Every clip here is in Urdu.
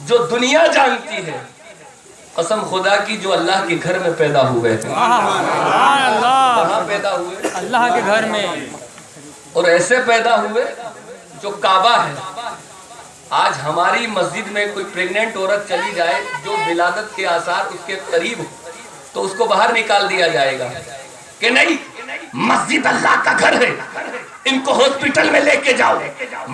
جو دنیا جانتی ہے، قسم خدا کی جو اللہ کے گھر میں پیدا ہوئے ہیں. کہاں پیدا ہوئے؟ اللہ کے گھر میں. اور ایسے پیدا ہوئے جو کعبہ ہے. آج ہماری مسجد میں کوئی پریگننٹ عورت چلی جائے جو ولادت کے آثار اس کے قریب ہو تو اس کو باہر نکال دیا جائے گا کہ نہیں، مسجد اللہ کا گھر ہے، ان کو ہاسپٹل میں لے کے جاؤ.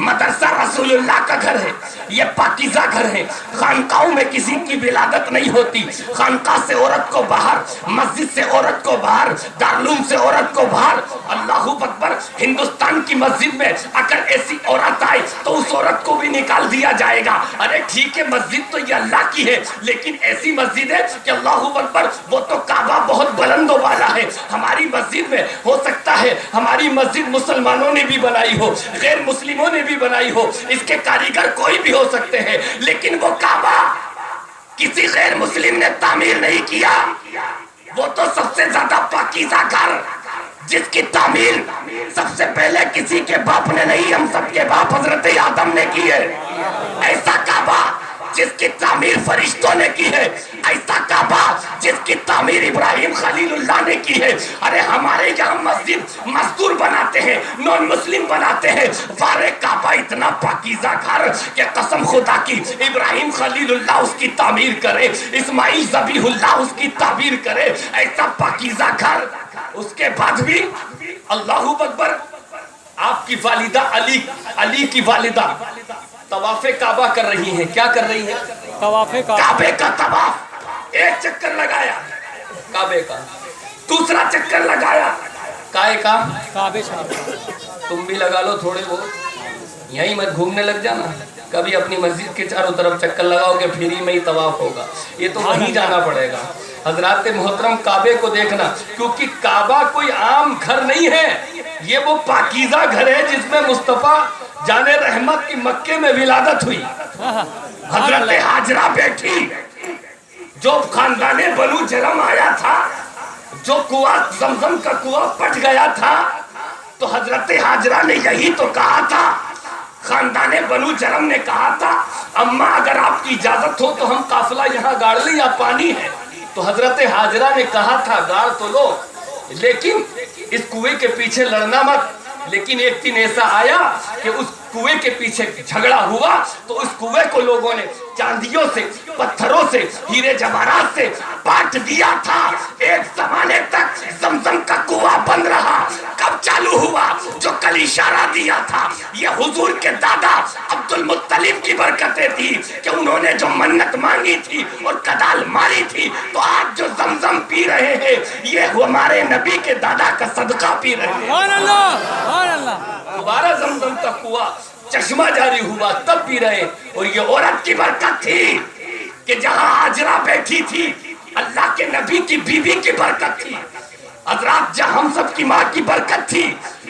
مدرسہ رسول اللہ کا گھر ہے، یہ پاکیزہ گھر ہے. خانقاہوں میں کسی کی ولادت نہیں ہوتی. خانقاہ سے عورت کو باہر، مسجد سے عورت کو باہر، دارالعلوم سے عورت کو باہر. اللہ اکبر. ہندوستان کی مسجد میں اگر ایسی عورت آئے تو اس عورت کو بھی نکال دیا جائے گا. ارے ٹھیک ہے، مسجد تو یہ اللہ کی ہے، لیکن ایسی مسجد ہے کہ اللہ اکبر، وہ تو کعبہ بہت بلند و بالا ہے. ہماری مسجد میں ہو سکتا ہے ہماری مسجد مسلمانوں نے بھی بنائی ہو، غیر مسلموں نے بھی بنائی ہو، اس کے کاریگر کوئی بھی ہو سکتے ہیں، لیکن وہ کعبہ کسی غیر مسلم نے تعمیر نہیں کیا. وہ تو سب سے زیادہ پاکیزہ گھر جس کی تعمیر سب سے پہلے کسی کے باپ نے نہیں، ہم سب کے باپ حضرت آدم نے کی ہے. ایسا کعبہ جس کی تعمیر فرشتوں نے کی ہے، ایسا کعبہ جس کی تعمیر ابراہیم خلیل اللہ نے کی ہے. ارے ہمارے یہاں مسجد مزدور بناتے ہیں، نان مسلم بناتے ہیں. وارے کعبہ اتنا پاکیزہ گھر کہ قسم خدا کی ابراہیم خلیل اللہ اس کی تعمیر کرے، اسماعیل ذبیح اللہ اس کی تعمیر کرے. ایسا پاکیزہ گھر. اس کے بعد بھی اللہ اکبر، آپ کی والدہ علی کی والدہ طواف کعبہ کر رہی ہیں. کیا کر رہی ہیں؟ طواف کعبے کا طواف. ایک چکر لگایا کعبے کا، دوسرا چکر لگایا کائے کا، کعبے. تم بھی لگا لو تھوڑے بہت، یہیں مت گھومنے لگ جانا. کبھی اپنی مسجد کے چاروں طرف چکر لگاؤ گے فری میں ہی طواف ہوگا. یہ تو وہیں جانا پڑے گا. حضرات محترم، کعبے کو دیکھنا، کیونکہ کعبہ کوئی عام گھر نہیں ہے، یہ وہ پاکیزہ گھر ہے جس میں مصطفیٰ جان رحمت کی مکے میں ولادت ہوئی. حضرت حاجرہ بیٹھی، جو خاندان بنو جرم آیا تھا، جو کنواں زمزم کا کنواں پٹ گیا تھا، تو حضرت حاجرہ نے یہی تو کہا تھا. خاندان بنو جرم نے کہا تھا، اماں اگر آپ کی اجازت ہو تو ہم قافلہ یہاں گاڑ لیں، یا پانی ہے. تو حضرت حاجرہ نے کہا تھا گاڑ تو لو، لیکن اس کنویں کے پیچھے لڑنا مت. لیکن ایک دن ایسا آیا کہ اس کنویں کے پیچھے جھگڑا ہوا تو اس کنویں کو لوگوں نے چاندیوں سے، پتھروں سے، ہیرے جواہرات سے بانٹ دیا تھا. ایک زمانے تک زمزم کا کنواں بند رہا. کب چالو ہوا؟ جو کل اشارہ دیا تھا. یہ حضور کے دادا عبد المطلب کی برکتیں تھی کہ انہوں نے جو منت مانگی تھی اور کدال ماری تھی. تو آج جو زمزم پی رہے ہیں یہ ہمارے نبی کے دادا کا صدقہ پی رہے ہیں. سبحان اللہ، سبحان اللہ. دوبارہ زمزم کا کنواں چشمہ جاری ہوا تب پی رہے. اور یہ عورت کی برکت تھی کہ جہاں حاجرہ بیٹھی تھی اللہ کے نبی کی بیوی کی برکت تھی. حضرات جہاں ہم سب کی ماں کی برکت تھی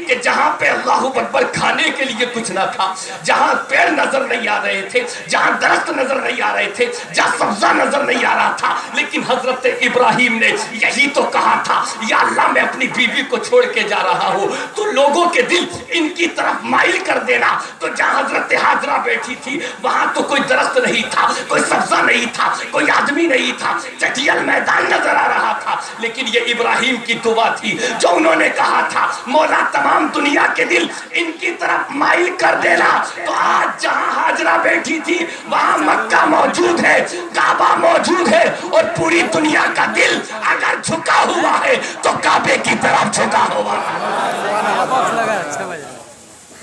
کہ جہاں پہ اللہ اکبر کھانے کے لیے کچھ نہ تھا، جہاں پیڑ نظر نہیں آ رہے تھے، جہاں درخت نظر نہیں آ رہے تھے، جہاں سبزہ نظر نہیں آ رہا تھا، لیکن حضرت ابراہیم نے یہی تو کہا تھا، یا اللہ میں اپنی بیوی کو چھوڑ کے جا رہا ہوں، تو لوگوں کے دل ان کی طرف مائل کر دینا. تو جہاں حضرت حاجرہ بیٹھی تھی وہاں تو کوئی درخت نہیں تھا، کوئی سبزہ نہیں تھا، کوئی آدمی نہیں تھا، چٹیل میدان نظر آ رہا تھا. لیکن یہ ابراہیم کی دعا تھی جو انہوں نے کہا تھا، مولا تمام دنیا کے دل ان کی طرف مائل کر دینا. تو آج جہاں حاجرہ بیٹھی تھی وہاں مکہ موجود ہے، کعبہ موجود ہے، اور پوری دنیا کا دل اگر جھکا ہوا ہے تو کعبے کی طرف جھکا ہوا ہے.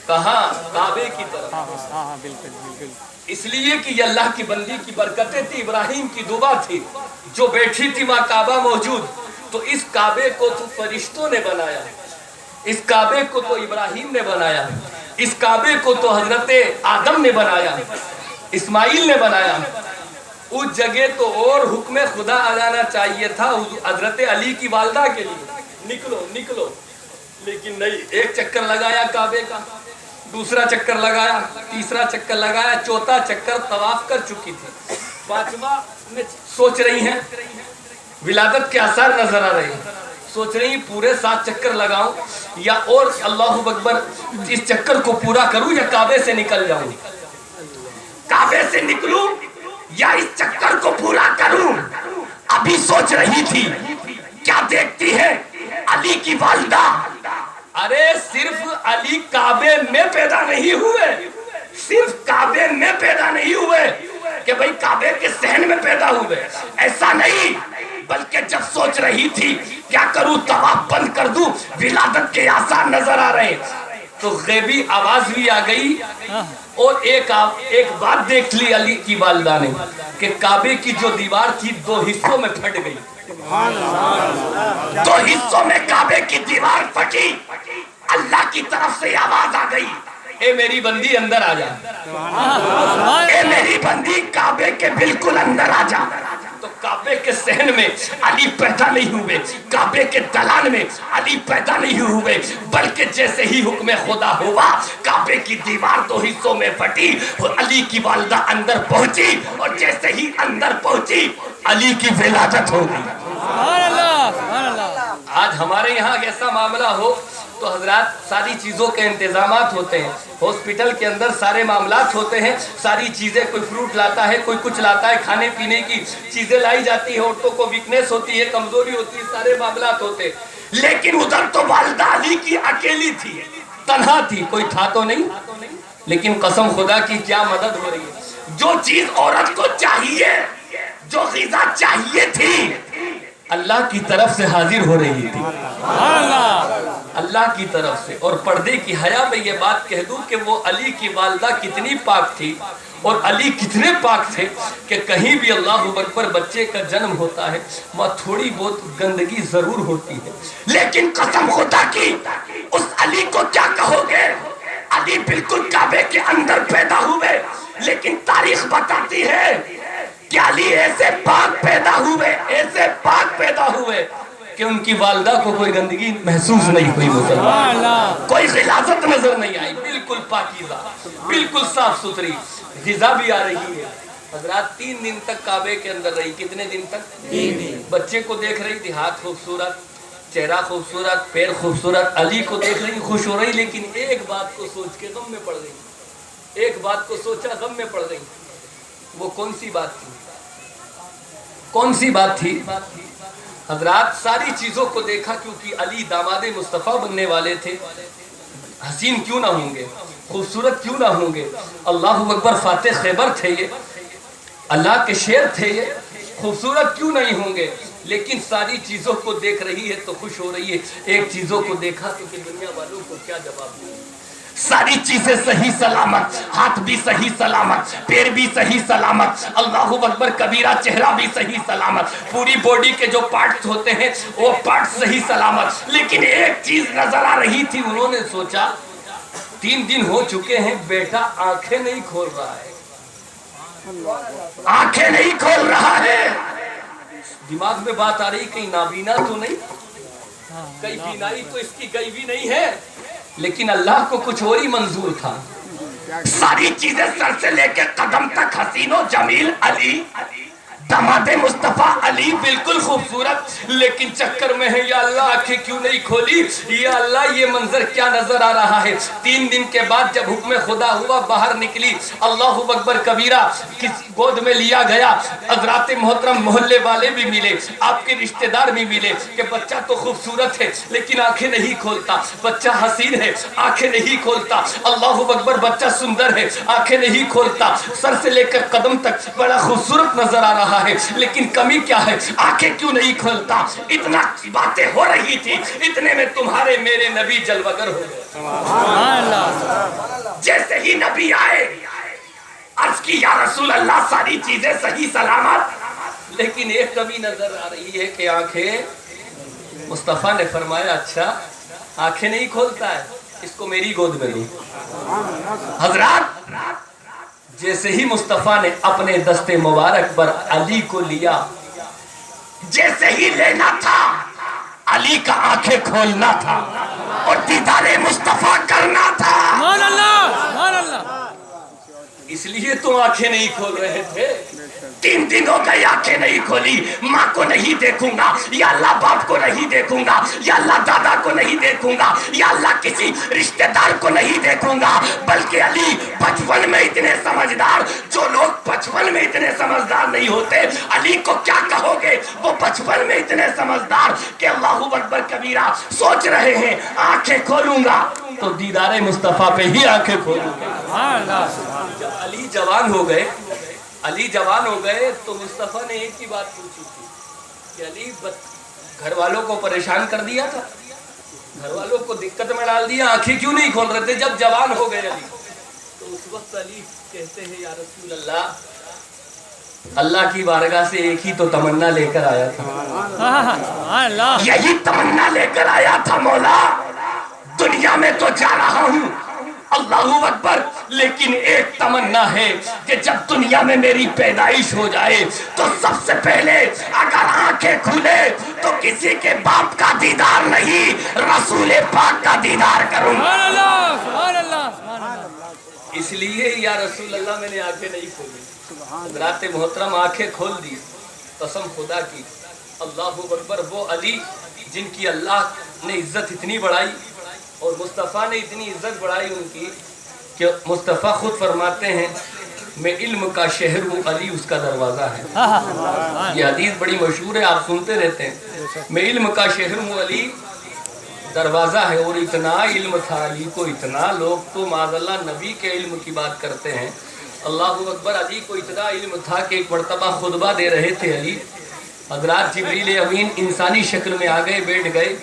کہاں؟ کعبے کی طرف. ہاں بالکل بالکل. اس لیے کہ یہ اللہ کی بندی کی برکتیں تھی، ابراہیم کی دعا تھی. جو بیٹھی تھی وہاں کعبہ موجود. تو اس کعبے کو تو فرشتوں نے بنایا، اس کعبے کو تو ابراہیم نے بنایا، اس کعبے کو تو حضرت آدم نے بنایا، اسماعیل نے بنایا. اس جگہ تو اور حکم خدا آ جانا چاہیے تھا حضرت علی کی والدہ کے لیے، نکلو نکلو. لیکن نہیں، ایک چکر لگایا کعبے کا، دوسرا چکر لگایا، تیسرا چکر لگایا، چوتھا چکر طواف کر چکی تھی. پانچواں میں سوچ رہی ہیں، ولادت کے آثار نظر آ رہے ہیں، سوچ رہی ہیں پورے 7 چکر لگاؤں یا اور اللہ اکبر اس چکر کو پورا کروں یا کعبے سے نکل جاؤں. کعبے سے نکلوں یا اس چکر کو پورا کروں؟ ابھی سوچ رہی تھی، کیا دیکھتی ہے علی کی والدہ؟ ارے صرف علی کعبے میں پیدا نہیں ہوئے، صرف کعبے میں پیدا نہیں ہوئے کہ بھئی کعبے کے صحن میں پیدا ہوئے، ایسا نہیں، بلکہ جب سوچ رہی تھی کیا کروں، طواف بند کر دوں، ولادت کے آثار نظر آ رہے ہیں، تو غیبی آواز بھی آ گئی اور ایک بات دیکھ لی علی کی والدہ نے کہ کعبے کی جو دیوار تھی 2 حصوں میں پھٹ گئی، 2 حصوں میں کعبے کی دیوار پھٹی، اللہ کی طرف سے آواز آ گئی، اے میری بندی اندر آ جا، اے میری بندی کعبے کے بالکل اندر آ جا۔ تو کعبے کے صحن میں علی پیدا نہیں ہوئے، کعبے کے دلان میں علی پیدا نہیں ہوئے، بلکہ جیسے ہی حکم خدا ہوا کعبے کی دیوار 2 حصوں میں پھٹی اور علی کی والدہ اندر پہنچی، اور جیسے ہی اندر پہنچی علی کی ولادت ہو گئی۔ سبحان اللہ، سبحان اللہ۔ آج ہمارے یہاں ایسا معاملہ ہو تو حضرات ساری چیزوں کے انتظامات ہوتے ہیں، ہاسپٹل کے اندر سارے معاملات ہوتے ہیں، ساری چیزیں، کوئی فروٹ لاتا ہے، کوئی کچھ لاتا ہے، کھانے پینے کی چیزیں لائی جاتی ہیں، عورتوں کو ویکنیس ہوتی ہے، کمزوری ہوتی ہے، سارے معاملات ہوتے ہیں، لیکن ادھر تو والدہ علی کی اکیلی تھی، تنہا تھی، کوئی تھا تو نہیں، لیکن قسم خدا کی کیا مدد ہو رہی ہے، جو چیز عورت کو چاہیے، جو غذا چاہیے تھی، اللہ کی طرف سے حاضر ہو رہی تھی، اللہ کی طرف سے۔ اور پردے کی حیا میں یہ بات کہہ دوں کہ وہ علی کی والدہ کتنی پاک تھی اور علی کتنے پاک تھے کہ کہیں بھی اللہ اکبر بچے کا جنم ہوتا ہے وہاں تھوڑی بہت گندگی ضرور ہوتی ہے، لیکن قسم خدا کی اس علی کو کیا کہو گے؟ علی بالکل کعبے کے اندر پیدا ہوئے، لیکن تاریخ بتاتی ہے کہ علی ایسے پاک پیدا ہوئے، ایسے پاک پیدا ہوئے کہ ان کی والدہ کو کوئی گندگی محسوس نہیں ہوئی، مسلمان کوئی غلاظت نظر نہیں آئی، بالکل پاکیزہ، بالکل صاف ستھری، غذا بھی آ رہی ہے۔ حضرات 3 دن تک کعبے کے اندر رہی، کتنے دن تک؟ 3 دن۔ بچے کو دیکھ رہی تھی، ہاتھ خوبصورت، چہرہ خوبصورت، پیر خوبصورت، علی کو دیکھ رہی، خوش ہو رہی، لیکن ایک بات کو سوچ کے غم میں پڑ گئی، ایک بات کو سوچا غم میں پڑ گئی، وہ کون سی بات تھی؟ کون سی بات تھی؟ حضرات ساری چیزوں کو دیکھا، کیونکہ علی داماد مصطفیٰ بننے والے تھے، حسین کیوں نہ ہوں گے، خوبصورت کیوں نہ ہوں گے، اللہ اکبر، فاتح خیبر تھے یہ، اللہ کے شیر تھے یہ، خوبصورت کیوں نہیں ہوں گے، لیکن ساری چیزوں کو دیکھ رہی ہے تو خوش ہو رہی ہے۔ ایک چیزوں کو دیکھا تو کہ دنیا والوں کو کیا جواب دیں، ساری چیزیں صحیح سلامت، ہاتھ بھی صحیح سلامت، پیر بھی صحیح سلامت، اللہ اکبر کبیرہ، چہرہ بھی صحیح سلامت، پوری باڈی کے جو پارٹس ہوتے ہیں وہ پارٹس صحیح سلامت، لیکن ایک چیز نظر آ رہی تھی، انہوں نے سوچا 3 دن ہو چکے ہیں، بیٹا آنکھیں نہیں کھول رہا ہے، آنکھیں نہیں کھول رہا ہے، دماغ میں بات آ رہی کہیں نابینا تو نہیں، کہیں بینائی تو اس کی گئی بھی نہیں ہے، لیکن اللہ کو کچھ اور ہی منظور تھا۔ ساری چیزیں سر سے لے کے قدم تک حسین و جمیل علی، داماد مصطفیٰ علی بالکل خوبصورت، لیکن چکر میں ہے یا اللہ آنکھیں کیوں نہیں کھولی، یا اللہ یہ منظر کیا نظر آ رہا ہے۔ 3 دن کے بعد جب حکم خدا ہوا، باہر نکلی، اللہ اکبر کبیرہ، کسی گود میں لیا گیا، حضرات محترم محلے والے بھی ملے، آپ کے رشتہ دار بھی ملے کہ بچہ تو خوبصورت ہے لیکن آنکھیں نہیں کھولتا، بچہ حسین ہے آنکھیں نہیں کھولتا، اللہ اکبر بچہ سندر ہے آنکھیں نہیں کھولتا، سر سے لے کر قدم تک بڑا خوبصورت نظر آ رہا ہے، لیکن کمی کیا ہے، آنکھیں کیوں نہیں کھولتا؟ اتنا باتیں ہو رہی تھی، اتنے میں تمہارے میرے نبی جلوگر ہو گئے۔ جیسے ہی نبی آئے، عرض کی یا رسول اللہ ساری چیزیں صحیح سلامت، لیکن ایک کمی نظر آ رہی ہے کہ آنکھیں، مصطفیٰ نے فرمایا اچھا آنکھیں نہیں کھولتا ہے، اس کو میری گود میں لو۔ حضرات جیسے ہی مصطفیٰ نے اپنے دست مبارک پر علی کو لیا، جیسے ہی لینا تھا علی کا آنکھیں کھولنا تھا اور دیدار مصطفیٰ کرنا تھا۔ سبحان اللہ، سبحان اللہ۔ اس لیے تم آنکھیں نہیں کھول رہے تھے، 3 دن ہو گئے آنکھیں نہیں کھولی، ماں کو نہیں دیکھوں گا، یا اللہ باپ کو نہیں دیکھوں گا، یا اللہ دادا کو نہیں دیکھوں گا، یا اللہ کسی رشتہ دار کو نہیں دیکھوں گا، بلکہ علی بچپن میں اتنے سمجھدار، جو لوگ بچپن میں اتنے سمجھدار نہیں ہوتے علی کو کیا کہو گے؟ وہ بچپن میں اتنے سمجھدار کہ اللہ اکبر کبیرہ سوچ رہے ہیں آنکھیں کھولوں گا تو دیدار مصطفیٰ پہ ہی آنکھیں کھولوں گا۔ جب علی جوان ہو گئے تو مصطفیٰ نے ایک ہی بات پوچھی تھی کہ علی گھر والوں کو پریشان کر دیا تھا، گھر والوں کو دقت میں ڈال دیا، آنکھیں کیوں نہیں کھول رہے تھے؟ جب جوان ہو گئے علی تو اس وقت علی کہتے ہیں یا رسول اللہ، اللہ کی بارگاہ سے ایک ہی تو تمنا لے کر آیا تھا، یہی تمنا لے کر آیا تھا مولا، دنیا میں تو جا رہا ہوں اللہ اکبر، لیکن ایک تمنا ہے کہ جب دنیا میں میری پیدائش ہو جائے تو سب سے پہلے اگر آنکھیں کھلے تو کسی کے باپ کا دیدار نہیں، رسول پاک کا دیدار کروں گا۔ اس لیے یا رسول اللہ میں نے آنکھیں نہیں کھولی، حضرات محترم آنکھیں کھول دی، قسم خدا کی اللہ اکبر، وہ علی جن کی اللہ نے عزت اتنی بڑھائی اور مصطفیٰ نے اتنی عزت بڑھائی ان کی کہ مصطفیٰ خود فرماتے ہیں میں علم کا شہر ہوں، علی اس کا دروازہ ہے۔ یہ حدیث بڑی مشہور ہے، آپ سنتے رہتے ہیں، میں علم کا شہر ہوں، علی دروازہ ہے۔ اور اتنا علم تھا علی کو، اتنا لوگ تو معاذ اللہ نبی کے علم کی بات کرتے ہیں، اللہ اکبر، علی کو اتنا علم تھا کہ ایک مرتبہ خطبہ دے رہے تھے علی، حضرات جبریل امین انسانی شکل میں آ گئے، بیٹھ گئے،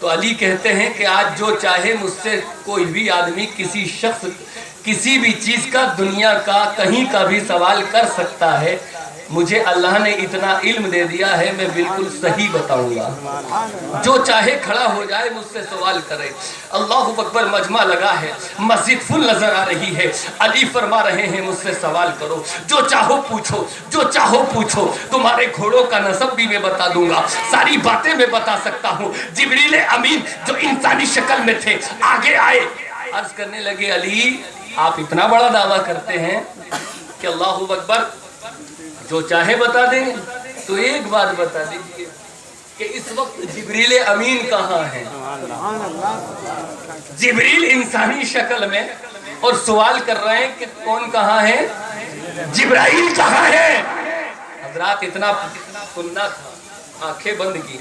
تو علی کہتے ہیں کہ آج جو چاہے مجھ سے کوئی بھی آدمی کسی شخص کسی بھی چیز کا، دنیا کا، کہیں کا بھی سوال کر سکتا ہے، مجھے اللہ نے اتنا علم دے دیا ہے میں بالکل صحیح بتاؤں گا، جو چاہے کھڑا ہو جائے مجھ سے سوال کرے۔ اللہ اکبر، مجمع لگا ہے، مسجد فل نظر آ رہی ہے، علی فرما رہے ہیں مجھ سے سوال کرو، جو چاہو پوچھو، جو چاہو پوچھو، تمہارے گھوڑوں کا نسب بھی میں بتا دوں گا، ساری باتیں میں بتا سکتا ہوں۔ جبریل امین جو انسانی شکل میں تھے آگے آئے، عرض کرنے لگے علی آپ اتنا بڑا دعویٰ کرتے ہیں کہ اللہ اکبر جو چاہے بتا دیں گے، تو ایک بات بتا دیجئے کہ اس وقت جبریل امین کہاں ہیں؟ جبریل انسانی شکل میں اور سوال کر رہے ہیں کہ کون کہاں ہے؟ جبرائیل کہاں ہے؟ حضرات اتنا سننا تھا، آنکھیں بند کی،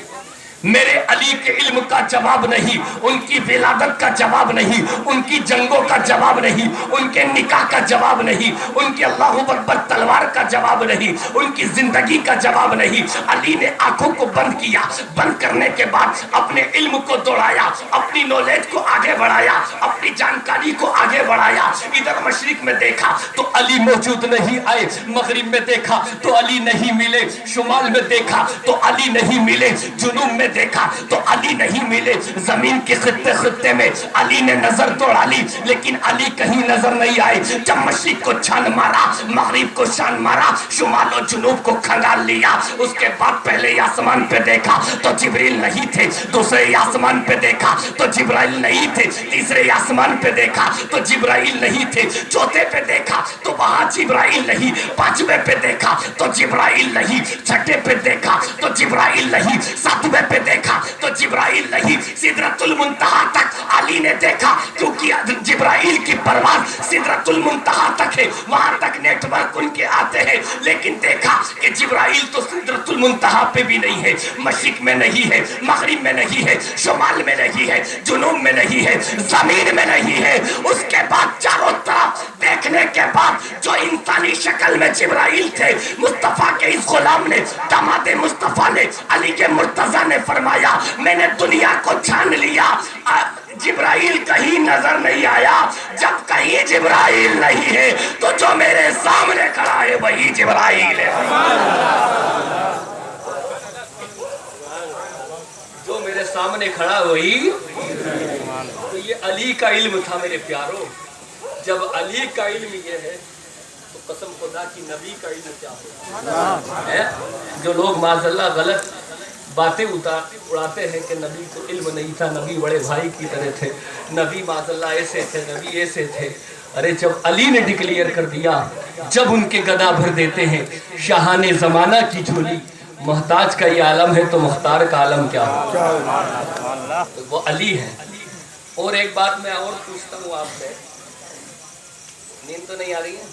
میرے علی کے علم کا جواب نہیں، ان کی ولادت کا جواب نہیں، ان کی جنگوں کا جواب نہیں، ان کے نکاح کا جواب نہیں، ان کے اللہ اکبر تلوار کا جواب نہیں، ان کی زندگی کا جواب نہیں۔ علی نے آنکھوں کو بند کیا، بند کرنے کے بعد اپنے علم کو دوڑایا، اپنی نالج کو آگے بڑھایا، اپنی جانکاری کو آگے بڑھایا۔ ادھر مشرق میں دیکھا تو علی موجود نہیں آئے، مغرب میں دیکھا تو علی نہیں ملے، شمال میں دیکھا تو علی نہیں ملے، جنوب میں دیکھا تو علی نہیں ملے، زمین کے خطے خطے میں علی نے نظر دوڑا لی لیکن علی کہیں نظر نہیں آئے۔ جب مشرق کو چھان مارا، مغرب کو شان مارا، شمال و جنوب کو کھنگال لیا، اس کے بعد پہلے آسمان پہ دیکھا تو جبریل نہیں تھے، دوسرے آسمان پہ دیکھا تو جبرائیل نہیں تھے، تیسرے آسمان پہ دیکھا تو جبرائیل نہیں تھے، چوتھے پہ دیکھا تو وہاں جبرائیل نہیں، پانچویں پہ دیکھا تو جبرائیل نہیں، چھٹے پہ دیکھا تو جبرائیل نہیں، ساتویں پہ دیکھا تو جبرائیل نہیں، سدرۃ المنتہا تک علی نے دیکھا، کیونکہ جبرائیل کی پرواز سدرۃ المنتہا تک ہے، وہاں تک نیٹ ورک ان کے آتے ہیں، لیکن دیکھا کہ جبرائیل تو سدرۃ المنتہا پہ بھی نہیں ہے، مشرق میں نہیں ہے، مغرب میں نہیں ہے، شمال میں نہیں ہے، جنوب میں نہیں ہے، زمین میں نہیں ہے۔ اس کے بعد چاروں طرف دیکھنے کے بعد جو انسانی شکل میں جبرائیل تھے، مصطفیٰ کے اس غلام نے، داماد مصطفیٰ نے، علی کے مرتضیٰ نے فرمایا میں نے دنیا کو چھان لیا، جبرائیل کہیں نظر نہیں آیا۔ جب کہیں جبرائیل نہیں ہے تو جو میرے سامنے کھڑا ہے وہی جبرائیل ہے، جو میرے سامنے کھڑا وہی۔ تو یہ علی کا علم تھا میرے پیاروں۔ جب علی کا علم یہ ہے تو قسم خدا کی نبی کا علم کیا ہوگا؟ جو لوگ معاذ اللہ غلط باتیں اڑاتے ہیں کہ نبی کو علم نہیں تھا، نبی بڑے بھائی کی طرح تھے، نبی معاذ اللہ ایسے تھے، نبی ایسے تھے۔ ارے جب علی نے ڈکلیئر کر دیا، جب ان کے گدا بھر دیتے ہیں شاہان زمانہ کی جھولی، محتاج کا یہ عالم ہے تو مختار کا عالم کیا ہو؟ وہ علی ہے۔ اور ایک بات میں اور پوچھتا ہوں آپ سے، نیند تو نہیں آ رہی ہے؟